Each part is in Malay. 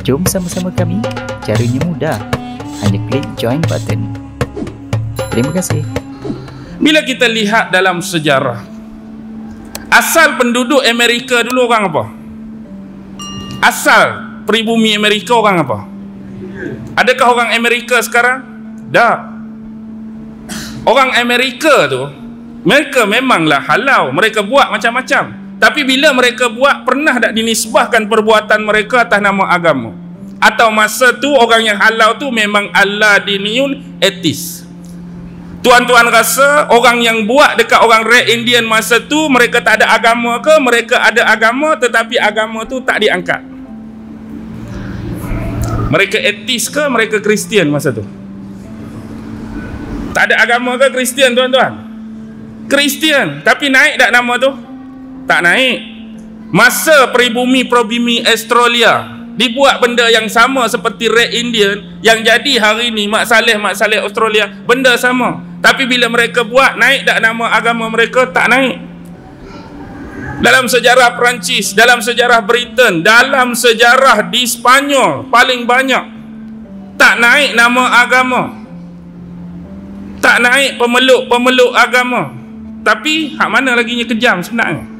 Jom sama-sama kami, caranya mudah. Hanya klik join button. Terima kasih. Bila kita lihat dalam sejarah, asal penduduk Amerika dulu orang apa? Asal pribumi Amerika orang apa? Adakah orang Amerika sekarang? Tak. Orang Amerika tu, mereka memanglah halau, mereka buat macam-macam. Tapi bila mereka buat, pernah tak dinisbahkan perbuatan mereka atas nama agama? Atau masa tu orang yang halau tu memang Allah diniyun etis? Tuan-tuan rasa orang yang buat dekat orang Red Indian masa tu, mereka tak ada agama ke? Mereka ada agama tetapi agama tu tak diangkat. Mereka etis ke? Mereka Kristian masa tu? Tak ada agama ke Kristian, tuan-tuan? Kristian. Tapi naik tak nama tu? Tak naik. Masa pribumi Australia dibuat benda yang sama seperti Red Indian, yang jadi hari ni Mak Saleh Australia, benda sama. Tapi bila mereka buat, naik tak nama agama mereka? Tak naik. Dalam sejarah Perancis, dalam sejarah Britain, dalam sejarah di Spanyol, paling banyak tak naik nama agama, tak naik pemeluk agama. Tapi hak mana laginya kejam sebenarnya?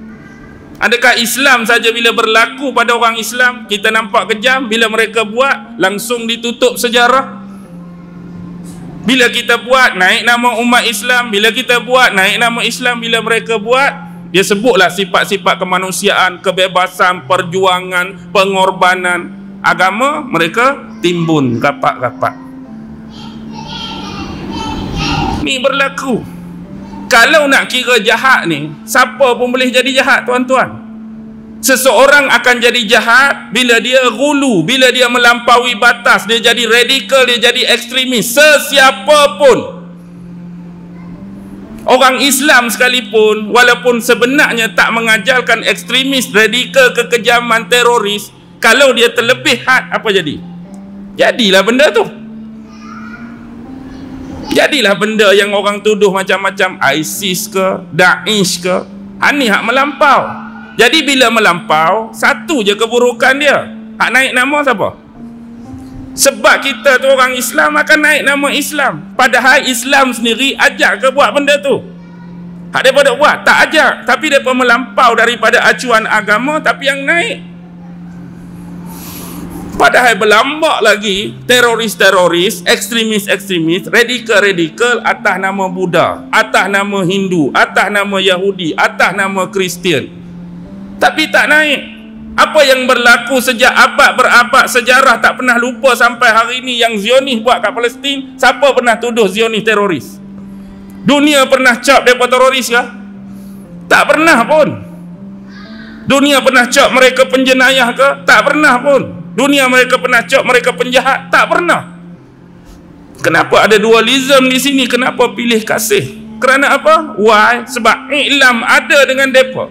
Adakah Islam saja bila berlaku pada orang Islam kita nampak kejam? Bila mereka buat, langsung ditutup sejarah. Bila kita buat, naik nama umat Islam. Bila kita buat, naik nama Islam. Bila mereka buat, dia sebutlah sifat-sifat kemanusiaan, kebebasan, perjuangan, pengorbanan agama. Mereka timbun rapat-rapat. Ni berlaku. Kalau nak kira jahat ni, siapa pun boleh jadi jahat, tuan-tuan. Seseorang akan jadi jahat bila dia gulu, bila dia melampaui batas, dia jadi radikal, dia jadi ekstremis. Sesiapa pun. Orang Islam sekalipun, walaupun sebenarnya tak mengajarkan ekstremis, radikal, kekejaman, teroris, kalau dia terlebih had, apa jadi? Jadilah benda tu. Jadilah benda yang orang tuduh macam-macam, ISIS ke, Daesh ke. Ni hak melampau. Jadi bila melampau, satu je keburukan dia. Hak naik nama siapa? Sebab kita tu orang Islam akan naik nama Islam. Padahal Islam sendiri ajak ke buat benda tu? Hak daripada buat? Tak ajak. Tapi mereka melampau daripada acuan agama, tapi yang naik. Padahal berlambak lagi teroris-teroris, ekstremis-ekstremis, radikal-radikal atas nama Buddha, atas nama Hindu, atas nama Yahudi, atas nama Kristian. Tapi tak naik. Apa yang berlaku sejak abad berabad sejarah tak pernah lupa sampai hari ini yang Zionis buat kat Palestin. Siapa pernah tuduh Zionis teroris? Dunia pernah cap mereka teroris ke? Tak pernah pun. Dunia pernah cap mereka penjenayah ke? Tak pernah pun. Dunia mereka pernah cak mereka penjahat? Tak pernah. Kenapa ada dualism di sini? Kenapa pilih kasih? Kerana apa? Why? Sebab iklam ada dengan mereka.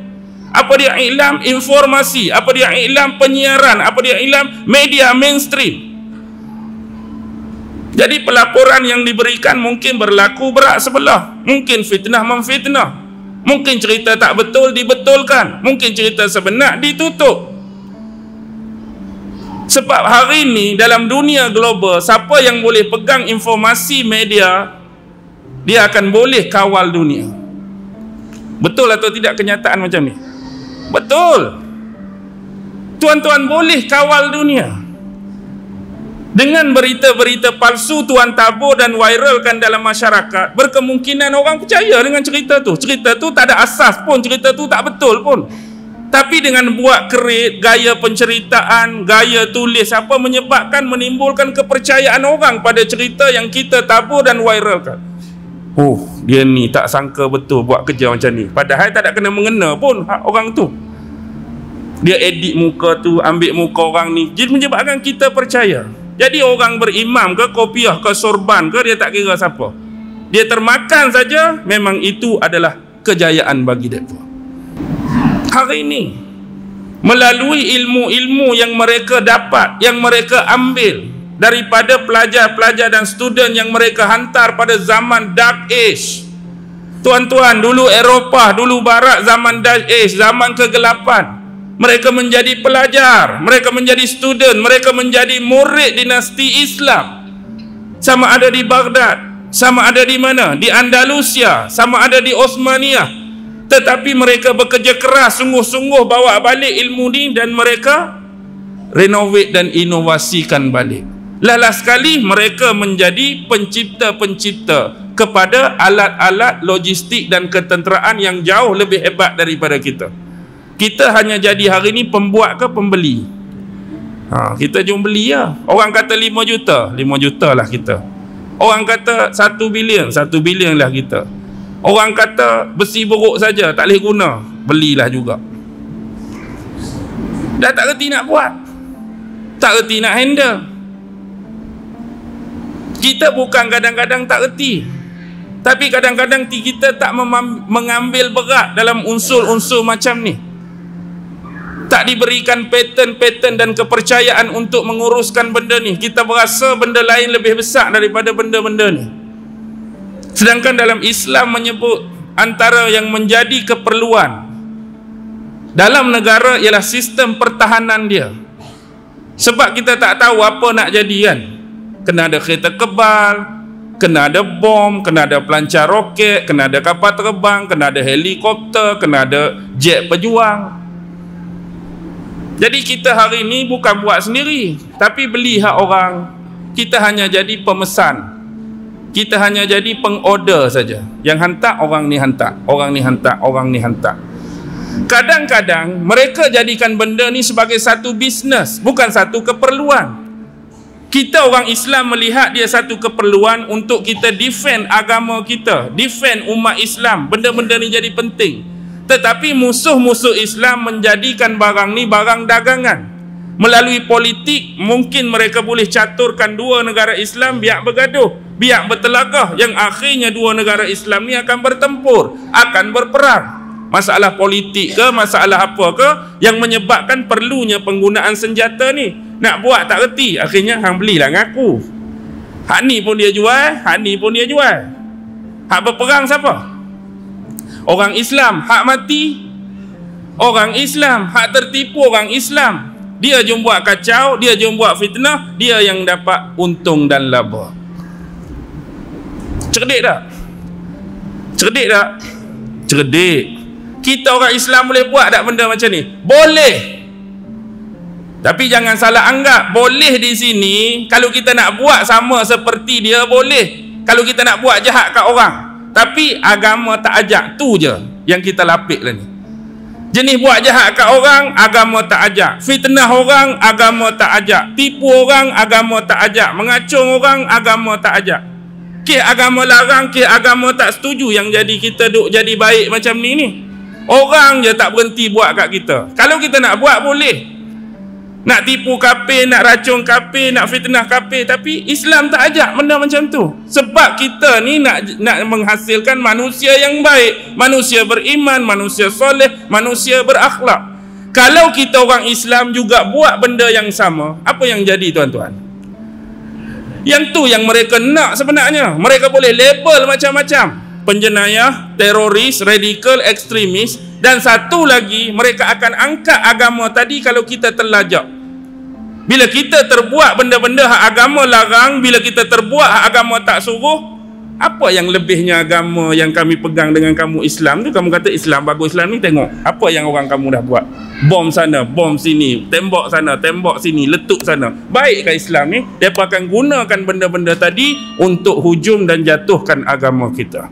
Apa dia iklam? Informasi. Apa dia iklam? Penyiaran. Apa dia iklam? Media mainstream. Jadi pelaporan yang diberikan mungkin berlaku berat sebelah. Mungkin fitnah memfitnah. Mungkin cerita tak betul dibetulkan. Mungkin cerita sebenar ditutup. Sebab hari ini dalam dunia global, siapa yang boleh pegang informasi media, dia akan boleh kawal dunia. Betul atau tidak kenyataan macam ni? Betul. Tuan-tuan boleh kawal dunia. Dengan berita-berita palsu tuan tabur dan viralkan dalam masyarakat, berkemungkinan orang percaya dengan cerita tu. Cerita tu tak ada asas pun, cerita tu tak betul pun. Tapi dengan buat kerit, gaya penceritaan, gaya tulis apa menyebabkan menimbulkan kepercayaan orang pada cerita yang kita tabur dan viralkan. Oh, dia ni tak sangka betul buat kerja macam ni. Padahal tak ada kena mengena pun hak orang tu. Dia edit muka tu, ambil muka orang ni. Jadi menyebabkan kita percaya. Jadi orang berimam ke, kopiah ke, sorban ke, dia tak kira siapa. Dia termakan saja, memang itu adalah kejayaan bagi mereka. Hari ini melalui ilmu-ilmu yang mereka dapat, yang mereka ambil daripada pelajar-pelajar dan student yang mereka hantar pada zaman Dark Age. Tuan-tuan, dulu Eropah, dulu Barat, zaman Dark Age, zaman kegelapan. mereka menjadi pelajar, mereka menjadi student, mereka menjadi murid dinasti Islam. Sama ada di Baghdad, sama ada di mana? Di Andalusia, sama ada di Osmaniyah. Tetapi mereka bekerja keras, sungguh-sungguh bawa balik ilmu ni dan mereka renovate dan inovasikan balik. Last sekali mereka menjadi pencipta-pencipta kepada alat-alat logistik dan ketenteraan yang jauh lebih hebat daripada kita. Kita hanya jadi hari ni pembuat ke pembeli? Kita jom beli lah. Orang kata 5 juta, 5 juta lah kita. Orang kata 1 bilion, 1 bilion lah kita. Orang kata besi buruk saja, tak boleh guna, belilah juga. Dah tak reti nak buat, tak reti nak handle. Kita bukan kadang-kadang tak reti, tapi kadang-kadang kita tak mengambil berat dalam unsur-unsur macam ni. Tak diberikan pattern-pattern dan kepercayaan untuk menguruskan benda ni. Kita berasa benda lain lebih besar daripada benda-benda ni. Sedangkan dalam Islam menyebut antara yang menjadi keperluan dalam negara ialah sistem pertahanan dia. Sebab kita tak tahu apa nak jadi kan. Kena ada kereta kebal, kena ada bom, kena ada pelancar roket, kena ada kapal terbang, kena ada helikopter, kena ada jet pejuang. Jadi kita hari ni bukan buat sendiri, tapi beli hak orang. Kita hanya jadi pemesan, kita hanya jadi pengorder saja. Yang hantar orang ni hantar, orang ni hantar, orang ni hantar. Kadang-kadang mereka jadikan benda ni sebagai satu bisnes, bukan satu keperluan. Kita orang Islam melihat dia satu keperluan untuk kita defend agama kita, defend umat Islam. Benda-benda ni jadi penting. Tetapi musuh-musuh Islam menjadikan barang ni barang dagangan. Melalui politik, mungkin mereka boleh caturkan dua negara Islam biar bergaduh, biar bertelagah, yang akhirnya dua negara Islam ni akan bertempur, akan berperang. Masalah politik ke, masalah apa ke yang menyebabkan perlunya penggunaan senjata ni. Nak buat tak reti, akhirnya hang belilah ngaku. Hak ni pun dia jual, hak ni pun dia jual. Hak berperang siapa? Orang Islam. Hak mati orang Islam, hak tertipu orang Islam. Dia jom buat kacau, dia jom buat fitnah, dia yang dapat untung dan laba. Cerdik tak? Cerdik tak? Cerdik. Kita orang Islam boleh buat tak benda macam ni? Boleh. Tapi jangan salah anggap. Boleh di sini, kalau kita nak buat sama seperti dia, boleh. Kalau kita nak buat jahat kat orang. Tapi agama tak ajak, tu je yang kita lapik lah ni. Jenis buat jahat kat orang, agama tak ajak. Fitnah orang, agama tak ajak. Tipu orang, agama tak ajak. Mengacung orang, agama tak ajak. Kes agama larang, kes agama tak setuju, yang jadi kita duk jadi baik macam ni. Orang je tak berhenti buat kat kita. Kalau kita nak buat, boleh. Nak tipu kafir, nak racun kafir, nak fitnah kafir. Tapi Islam tak ajak benda macam tu. Sebab kita ni nak menghasilkan manusia yang baik, manusia beriman, manusia soleh, manusia berakhlak. Kalau kita orang Islam juga buat benda yang sama, apa yang jadi tuan-tuan? Yang tu yang mereka nak sebenarnya. Mereka boleh label macam-macam. Penjenayah, teroris, radikal, ekstremis. Dan satu lagi, mereka akan angkat agama tadi kalau kita terlajak. Bila kita terbuat benda-benda hak agama larang, bila kita terbuat hak agama tak suruh, apa yang lebihnya agama yang kami pegang dengan kamu Islam tu? Kamu kata Islam bagus, Islam ni tengok apa yang orang kamu dah buat. Bom sana, bom sini, tembok sana, tembok sini, letup sana. Baik ke Islam ni? Mereka akan gunakan benda-benda tadi untuk hujum dan jatuhkan agama kita.